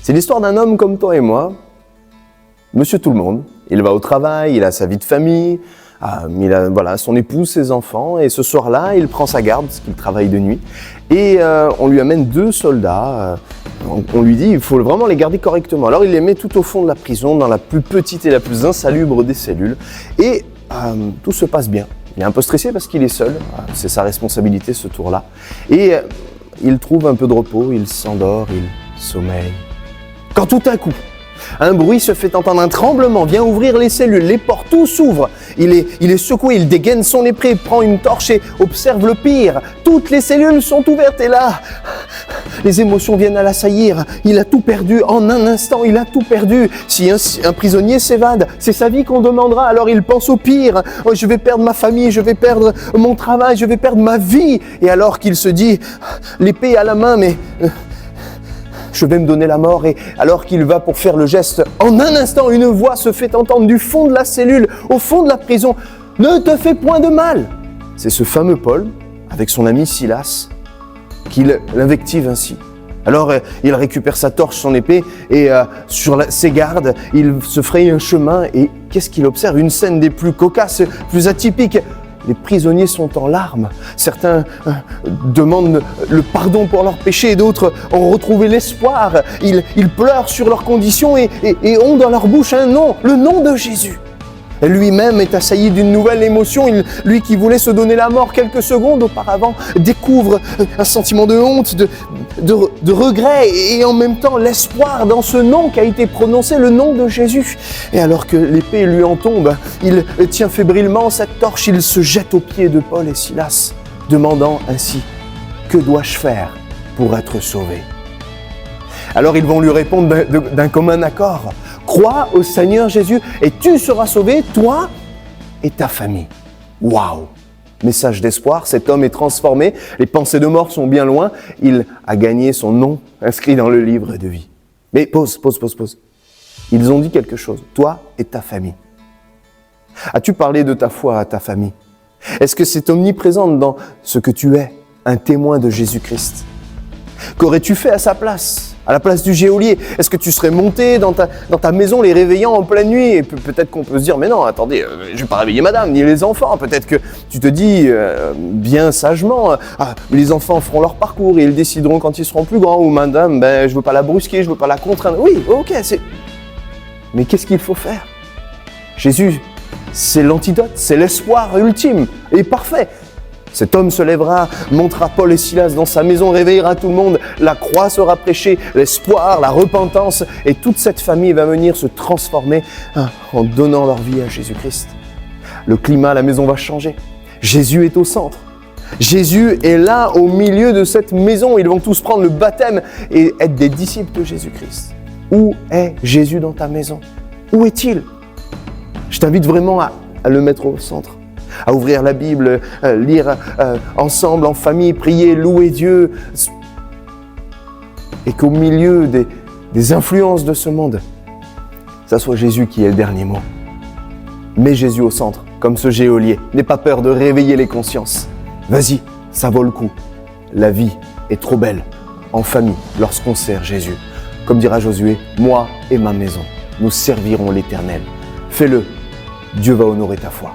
C'est l'histoire d'un homme comme toi et moi, monsieur tout le monde. Il va au travail, il a sa vie de famille, il a son épouse, ses enfants, et ce soir-là, il prend sa garde parce qu'il travaille de nuit. Et on lui amène 2 soldats. On lui dit il faut vraiment les garder correctement. Alors il les met tout au fond de la prison, dans la plus petite et la plus insalubre des cellules. Et tout se passe bien. Il est un peu stressé parce qu'il est seul. C'est sa responsabilité ce tour-là. Et il trouve un peu de repos, il s'endort, il sommeille. Quand tout à coup, un bruit se fait entendre, un tremblement vient ouvrir les cellules, les portes, tout s'ouvre. Il est secoué, il dégaine son épée, prend une torche et observe le pire. Toutes les cellules sont ouvertes et là, les émotions viennent à l'assaillir. Il a tout perdu, en un instant, il a tout perdu. Si un prisonnier s'évade, c'est sa vie qu'on demandera, alors il pense au pire. Oh, je vais perdre ma famille, je vais perdre mon travail, je vais perdre ma vie. Et alors qu'il se dit, l'épée à la main, mais... je vais me donner la mort, et alors qu'il va pour faire le geste, en un instant, une voix se fait entendre du fond de la cellule, au fond de la prison. « Ne te fais point de mal !» C'est ce fameux Paul, avec son ami Silas, qui l'invective ainsi. Alors il récupère sa torche, son épée, et sur ses gardes, il se fraye un chemin, et qu'est-ce qu'il observe? Une scène des plus cocasses, plus atypiques. Les prisonniers sont en larmes. Certains demandent le pardon pour leurs péchés, d'autres ont retrouvé l'espoir. Ils pleurent sur leurs conditions et ont dans leur bouche un nom, le nom de Jésus. Lui-même est assailli d'une nouvelle émotion. Lui qui voulait se donner la mort quelques secondes auparavant découvre un sentiment de honte, de regret et en même temps l'espoir dans ce nom qui a été prononcé, le nom de Jésus. Et alors que l'épée lui en tombe, il tient fébrilement cette torche, il se jette aux pieds de Paul et Silas, demandant ainsi « Que dois-je faire pour être sauvé ?» Alors ils vont lui répondre d'un commun accord. Crois au Seigneur Jésus et tu seras sauvé, toi et ta famille. Waouh! Message d'espoir, cet homme est transformé, les pensées de mort sont bien loin, il a gagné son nom inscrit dans le livre de vie. Mais pause. Ils ont dit quelque chose, toi et ta famille. As-tu parlé de ta foi à ta famille? Est-ce que c'est omniprésent dans ce que tu es, un témoin de Jésus-Christ? Qu'aurais-tu fait à sa place? À la place du geôlier, est-ce que tu serais monté dans ta maison les réveillant en pleine nuit? Et peut-être qu'on peut se dire, mais non, attendez, je ne vais pas réveiller madame, ni les enfants. Peut-être que tu te dis, bien sagement, les enfants feront leur parcours et ils décideront quand ils seront plus grands. Ou madame, je ne veux pas la brusquer, je ne veux pas la contraindre. Oui, ok, mais qu'est-ce qu'il faut faire? Jésus, c'est l'antidote, c'est l'espoir ultime et parfait. Cet homme se lèvera, montera Paul et Silas dans sa maison, réveillera tout le monde, la croix sera prêchée, l'espoir, la repentance, et toute cette famille va venir se transformer en donnant leur vie à Jésus-Christ. Le climat à la maison va changer. Jésus est au centre. Jésus est là au milieu de cette maison. Ils vont tous prendre le baptême et être des disciples de Jésus-Christ. Où est Jésus dans ta maison? Où est-il? Je t'invite vraiment à le mettre au centre. À ouvrir la Bible, lire ensemble, en famille, prier, louer Dieu. Et qu'au milieu des influences de ce monde, ça soit Jésus qui ait le dernier mot. Mets Jésus au centre, comme ce geôlier. N'aie pas peur de réveiller les consciences. Vas-y, ça vaut le coup. La vie est trop belle, en famille, lorsqu'on sert Jésus. Comme dira Josué, moi et ma maison, nous servirons l'Éternel. Fais-le, Dieu va honorer ta foi.